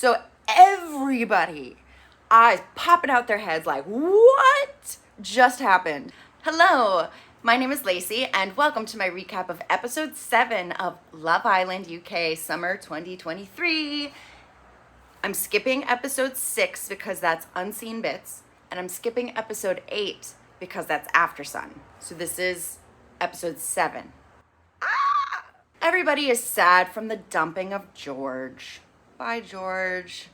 So everybody, eyes popping out their heads like, what just happened? Hello, my name is Lacey and welcome to my recap of episode 7 of Love Island UK Summer 2023. I'm skipping episode 6 because that's Unseen Bits, and I'm skipping episode 8 because that's After Sun. So this is episode 7. Everybody is sad from the dumping of George. Bye, George.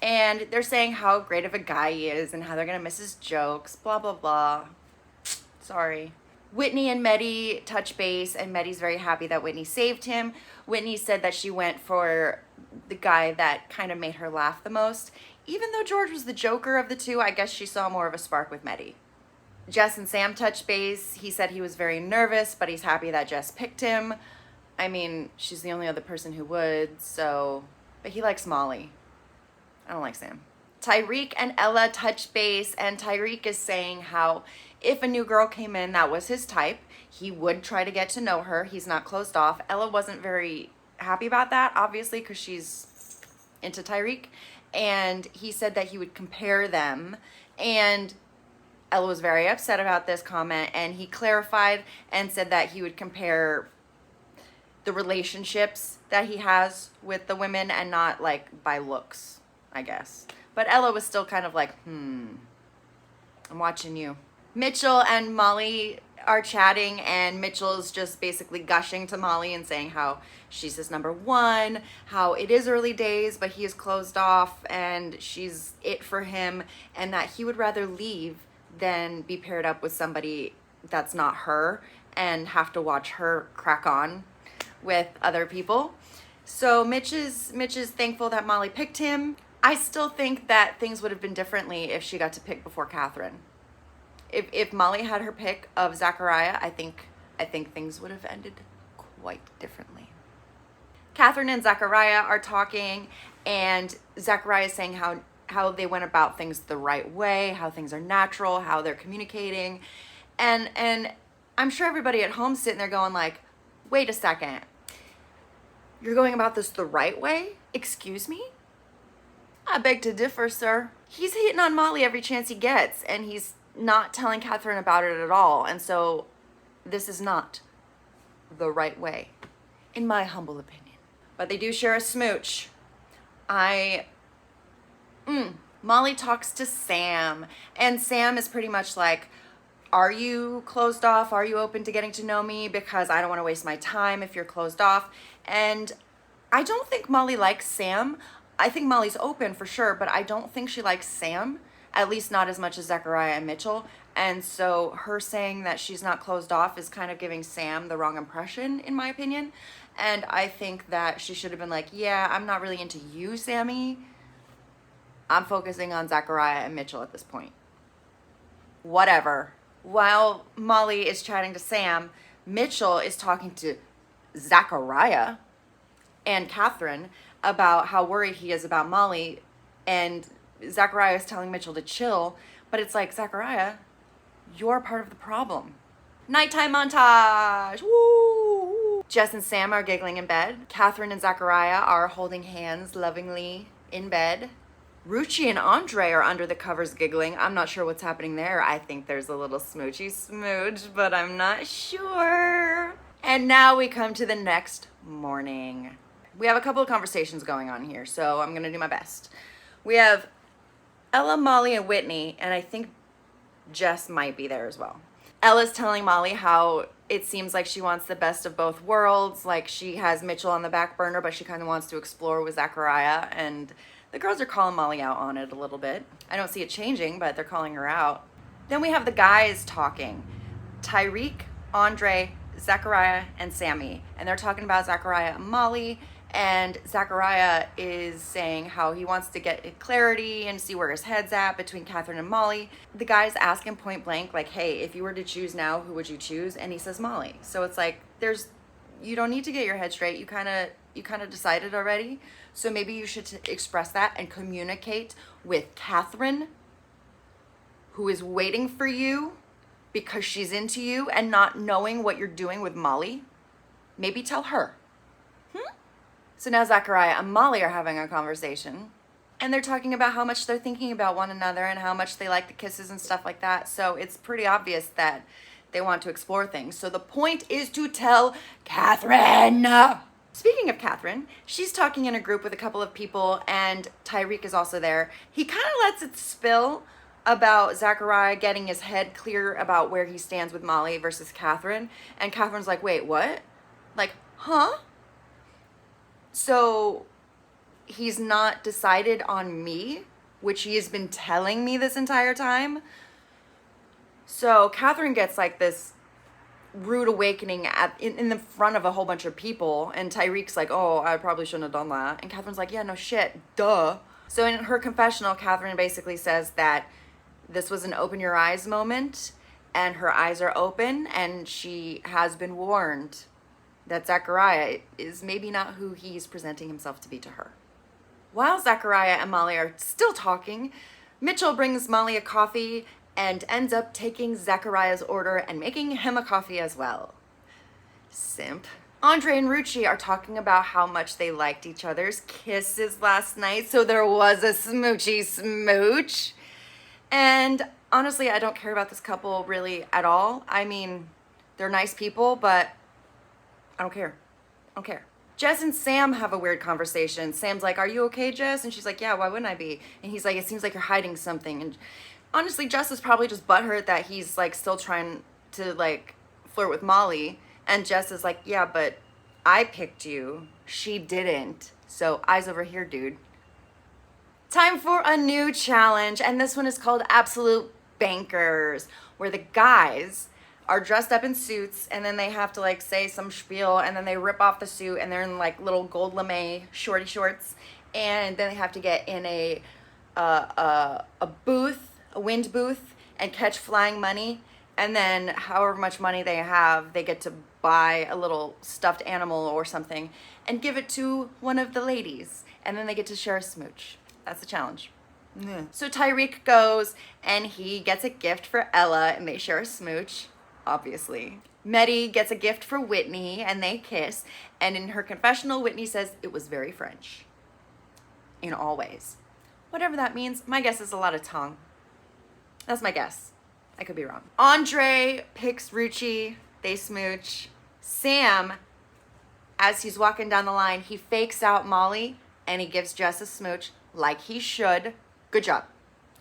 And they're saying how great of a guy he is and how they're gonna miss his jokes, blah, blah, blah. Sorry. Whitney and Meddy touch base, and Meddy's very happy that Whitney saved him. Whitney said that she went for the guy that kind of made her laugh the most. Even though George was the joker of the two, I guess she saw more of a spark with Meddy. Jess and Sam touch base. He said he was very nervous, but he's happy that Jess picked him. I mean, she's the only other person who would, so... But he likes Molly. I don't like Sam. Tyreek and Ella touch base, and Tyreek is saying how if a new girl came in that was his type, he would try to get to know her. He's not closed off. Ella wasn't very happy about that, obviously, because she's into Tyreek. And he said that he would compare them, and Ella was very upset about this comment, and he clarified and said that he would compare the relationships that he has with the women and not like by looks, I guess. But Ella was still kind of like, I'm watching you. Mitchell and Molly are chatting, and Mitchell's just basically gushing to Molly and saying how she's his number one, how it is early days, but he is closed off and she's it for him, and that he would rather leave than be paired up with somebody that's not her and have to watch her crack on with other people. So Mitch is thankful that Molly picked him. I still think that things would have been differently if she got to pick before Catherine. If Molly had her pick of Zachariah, I think things would have ended quite differently. Catherine and Zachariah are talking, and Zachariah is saying how they went about things the right way, how things are natural, how they're communicating. And I'm sure everybody at home sitting there going like, wait a second. You're going about this the right way? Excuse me? I beg to differ, sir. He's hitting on Molly every chance he gets, and he's not telling Catherine about it at all. And so this is not the right way, in my humble opinion. But they do share a smooch. Molly talks to Sam, and Sam is pretty much like, are you closed off? Are you open to getting to know me? Because I don't want to waste my time if you're closed off. And I don't think Molly likes Sam. I think Molly's open for sure, but I don't think she likes Sam, at least not as much as Zachariah and Mitchell. And so her saying that she's not closed off is kind of giving Sam the wrong impression, in my opinion. And I think that she should have been like, yeah, I'm not really into you, Sammy. I'm focusing on Zachariah and Mitchell at this point. Whatever. While Molly is chatting to Sam, Mitchell is talking to Zachariah and Catherine about how worried he is about Molly, and Zachariah is telling Mitchell to chill, but it's like, Zachariah, you're part of the problem. Nighttime montage! Woo! Jess and Sam are giggling in bed. Catherine and Zachariah are holding hands lovingly in bed. Ruchi and Andre are under the covers giggling. I'm not sure what's happening there. I think there's a little smoochy smooch, but I'm not sure. And now we come to the next morning. We have a couple of conversations going on here, so I'm going to do my best. We have Ella, Molly, and Whitney, and I think Jess might be there as well. Ella's telling Molly how it seems like she wants the best of both worlds, like she has Mitchell on the back burner, but she kind of wants to explore with Zachariah, and the girls are calling Molly out on it a little bit. I don't see it changing, but they're calling her out. Then we have the guys talking. Tyreek, Andre, Zachariah, and Sammy. And they're talking about Zachariah and Molly. And Zachariah is saying how he wants to get clarity and see where his head's at between Catherine and Molly. The guys ask him point blank, like, hey, if you were to choose now, who would you choose? And he says Molly. So it's like, you don't need to get your head straight. You kind of decided already. So maybe you should express that and communicate with Catherine, who is waiting for you because she's into you and not knowing what you're doing with Molly. Maybe tell her. So now Zachariah and Molly are having a conversation. And they're talking about how much they're thinking about one another and how much they like the kisses and stuff like that. So it's pretty obvious that they want to explore things. So the point is to tell Catherine. Speaking of Catherine, she's talking in a group with a couple of people, and Tyreek is also there. He kind of lets it spill about Zachariah getting his head clear about where he stands with Molly versus Catherine. And Catherine's like, wait, what? Like, huh? So he's not decided on me, which he has been telling me this entire time. So Catherine gets like this rude awakening in the front of a whole bunch of people, and Tyreek's like, oh, I probably shouldn't have done that. And Catherine's like, yeah, no shit, duh. So in her confessional, Catherine basically says that this was an open your eyes moment, and her eyes are open, and she has been warned that Zachariah is maybe not who he's presenting himself to be to her. While Zachariah and Molly are still talking, Mitchell brings Molly a coffee and ends up taking Zachariah's order and making him a coffee as well. Simp. Andre and Rucci are talking about how much they liked each other's kisses last night, so there was a smoochy smooch. And honestly, I don't care about this couple really at all. I mean, they're nice people, but I don't care. I don't care. Jess and Sam have a weird conversation. Sam's like, are you okay, Jess? And she's like, yeah, why wouldn't I be? And he's like, it seems like you're hiding something. And honestly, Jess is probably just butthurt that he's like still trying to like flirt with Molly. And Jess is like, yeah, but I picked you. She didn't. So eyes over here, dude. Time for a new challenge. And this one is called Absolute Bankers, where the guys are dressed up in suits, and then they have to like say some spiel, and then they rip off the suit, and they're in like little gold lame shorty shorts, and then they have to get in a booth, a wind booth, and catch flying money. And then however much money they have, they get to buy a little stuffed animal or something and give it to one of the ladies, and then they get to share a smooch. That's the challenge. Yeah. So Tyreek goes and he gets a gift for Ella, and they share a smooch. Obviously. Medi gets a gift for Whitney, and they kiss. And in her confessional, Whitney says it was very French. In all ways. Whatever that means, my guess is a lot of tongue. That's my guess. I could be wrong. Andre picks Rucci. They smooch. Sam, as he's walking down the line, he fakes out Molly, and he gives Jess a smooch like he should. Good job.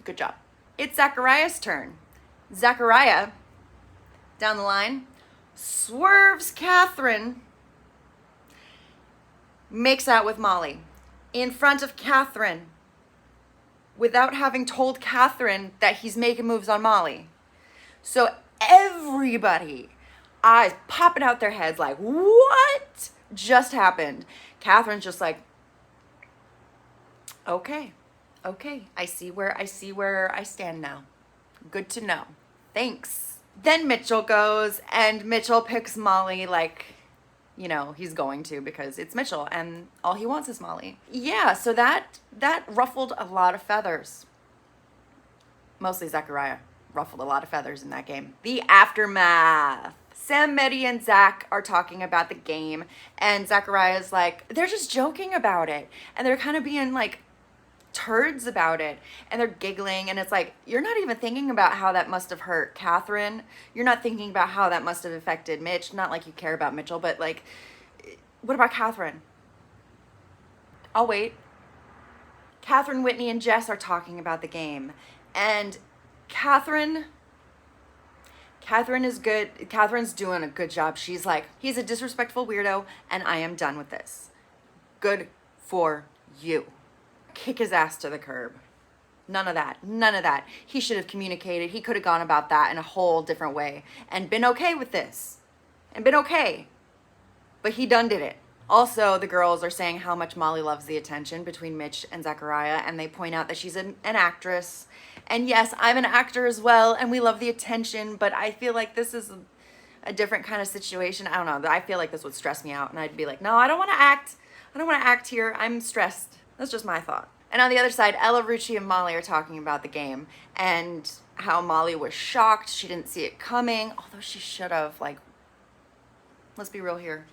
Good job. It's Zachariah's turn. Zachariah, down the line, swerves Catherine, makes out with Molly in front of Catherine without having told Catherine that he's making moves on Molly. So everybody, eyes popping out their heads like, what just happened? Catherine's just like, okay, I see where I stand now. Good to know. Thanks. Then Mitchell goes, and Mitchell picks Molly like, you know, he's going to, because it's Mitchell and all he wants is Molly. Yeah, so that ruffled a lot of feathers. Mostly Zachariah ruffled a lot of feathers in that game. The aftermath. Sam, Medi, and Zach are talking about the game, and Zachariah's like, they're just joking about it, and they're kind of being like turds about it, and they're giggling, and it's like, you're not even thinking about how that must have hurt Catherine. You're not thinking about how that must have affected Mitch. Not like you care about Mitchell, but like, what about Catherine? I'll wait. Catherine, Whitney, and Jess are talking about the game, and Catherine is good. Catherine's doing a good job. She's like, he's a disrespectful weirdo, and I am done with this. Good for you. Kick his ass to the curb. None of that. He should have communicated. He could have gone about that in a whole different way and been okay with this. And been okay. But he done did it. Also, the girls are saying how much Molly loves the attention between Mitch and Zachariah, and they point out that she's an actress. And yes, I'm an actor as well, and we love the attention, but I feel like this is a different kind of situation. I don't know. I feel like this would stress me out, and I'd be like, no, I don't want to act. I don't want to act here. I'm stressed. That's just my thought. And on the other side, Ella, Rucci, and Molly are talking about the game and how Molly was shocked. She didn't see it coming, although she should have. Like, let's be real here.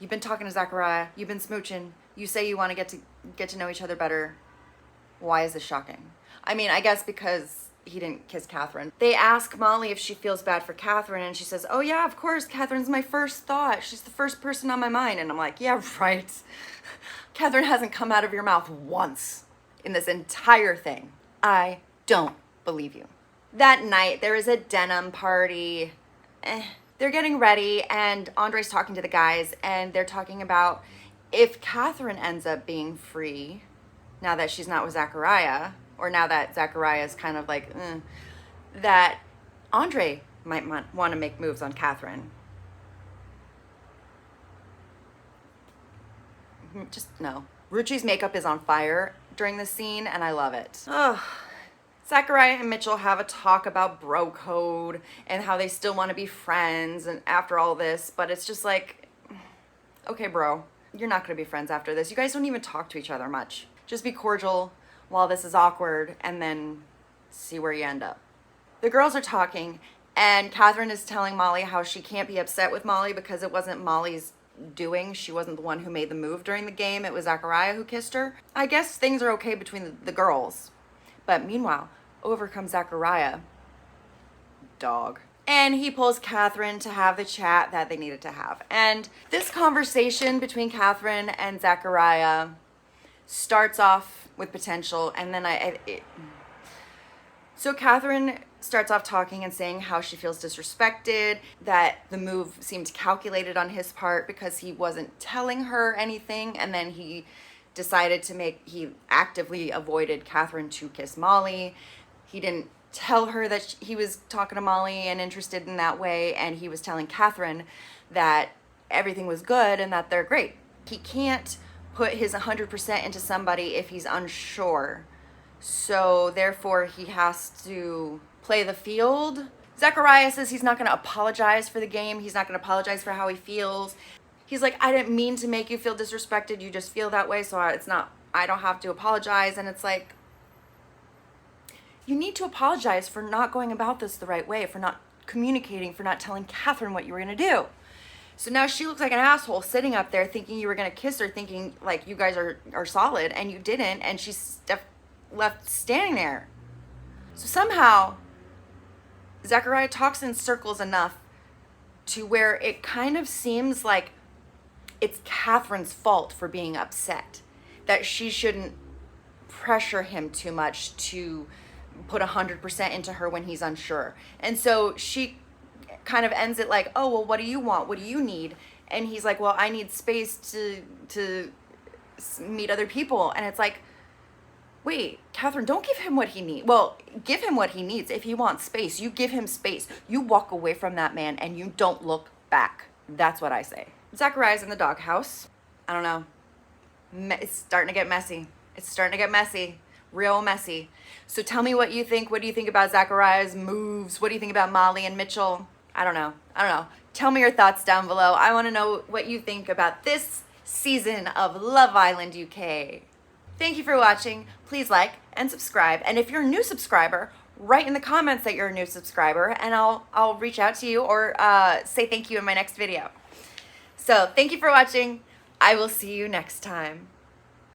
You've been talking to Zachariah. You've been smooching. You say you want to get to know each other better. Why is this shocking? I mean, I guess because he didn't kiss Catherine. They ask Molly if she feels bad for Catherine, and she says, oh yeah, of course, Catherine's my first thought. She's the first person on my mind. And I'm like, yeah, right. Catherine hasn't come out of your mouth once in this entire thing. I don't believe you. That night, there is a denim party. They're getting ready, and Andre's talking to the guys, and they're talking about if Catherine ends up being free, now that she's not with Zachariah, or now that Zachariah is kind of like, that Andre might want to make moves on Catherine. Just no. Ruchi's makeup is on fire during this scene, and I love it. Ugh. Zachariah and Mitchell have a talk about bro code and how they still want to be friends and after all this, but it's just like, okay, bro, you're not going to be friends after this. You guys don't even talk to each other much. Just be cordial while this is awkward, and then see where you end up. The girls are talking, and Catherine is telling Molly how she can't be upset with Molly because it wasn't Molly's doing. She wasn't the one who made the move during the game. It was Zachariah who kissed her. I guess things are okay between the girls. But meanwhile, over comes Zachariah. Dog. And he pulls Catherine to have the chat that they needed to have. And this conversation between Catherine and Zachariah starts off with potential, and then so Catherine starts off talking and saying how she feels disrespected, that the move seemed calculated on his part because he wasn't telling her anything, and then he decided he actively avoided Catherine to kiss Molly. He didn't tell her that he was talking to Molly and interested in that way, and he was telling Catherine that everything was good and that they're great. He can't put his 100% into somebody if he's unsure. So therefore he has to play the field. Zachariah says he's not going to apologize for the game. He's not going to apologize for how he feels. He's like, I didn't mean to make you feel disrespected. You just feel that way. So I don't have to apologize. And it's like, you need to apologize for not going about this the right way, for not communicating, for not telling Catherine what you were going to do. So now she looks like an asshole sitting up there thinking you were going to kiss her, thinking like you guys are solid, and you didn't, and she's left standing there. So somehow Zachariah talks in circles enough to where it kind of seems like it's Catherine's fault for being upset, that she shouldn't pressure him too much to put 100% into her when he's unsure. And so she kind of ends it like, oh, well, what do you want? What do you need? And he's like, well, I need space to meet other people. And it's like, wait, Catherine, don't give him what he needs. Well, give him what he needs. If he wants space, you give him space. You walk away from that man and you don't look back. That's what I say. Zachariah's in the doghouse. I don't know. It's starting to get messy. It's starting to get messy. Real messy. So tell me what you think. What do you think about Zachariah's moves? What do you think about Molly and Mitchell? I don't know. Tell me your thoughts down below. I want to know what you think about this season of Love Island UK. Thank you for watching. Please like and subscribe. And if you're a new subscriber, write in the comments that you're a new subscriber, and I'll reach out to you or say thank you in my next video. So thank you for watching. I will see you next time.